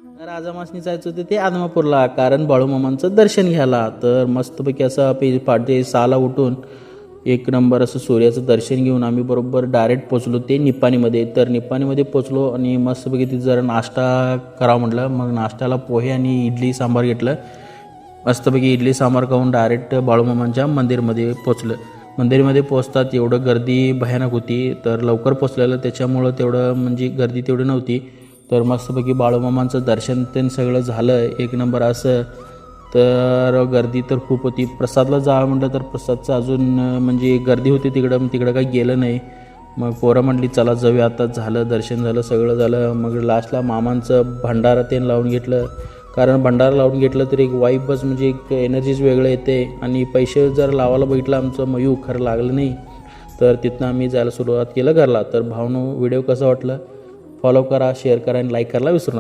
तर आजामासनी जायचं होतं ते आदमापूरला, कारण बाळूमामांचं दर्शन घ्यायला. तर मस्तपैकी असं पहाटे 6ला उठून एक नंबर असं सूर्याचं दर्शन घेऊन आम्ही बरोबर डायरेक्ट पोचलो ते निपाणीमध्ये. तर निपाणीमध्ये पोचलो आणि मस्तपैकी तिथं जरा नाश्ता करावं म्हटलं. मग नाश्त्याला पोहे आणि इडली सांबार घेतलं. मस्तपैकी इडली सांबार खाऊन डायरेक्ट बाळूमामांच्या मंदिरमध्ये पोचलं. मंदिरमध्ये पोचतात एवढं गर्दी भयानक होती. तर लवकर पोचलेलं त्याच्यामुळं तेवढं म्हणजे गर्दी तेवढी नव्हती. तर मस्तपैकी बाळूमामांचं दर्शन ते सगळं झालं एक नंबर असं. तर गर्दी तर खूप होती. प्रसादला जावं म्हटलं तर प्रसादचं अजून म्हणजे गर्दी होती तिकडं, तिकडं काही गेलं नाही. मग पोरं म्हटली चला जाऊया, आता झालं दर्शन झालं सगळं झालं. मग लास्टला मामांचं भंडारा ते लावून घेतलं, कारण भंडारा लावून घेतलं तर एक वाईबच म्हणजे एक एनर्जीच वेगळं येते. आणि पैसे जर लावायला बघितलं आमचं मयू खरं लागलं नाही. तर तिथनं आम्ही जायला सुरुवात केलं घरला. तर भावनो व्हिडिओ कसा वाटलं फॉलो करा, शेअर करा आणि लाईक करायला विसरू नका.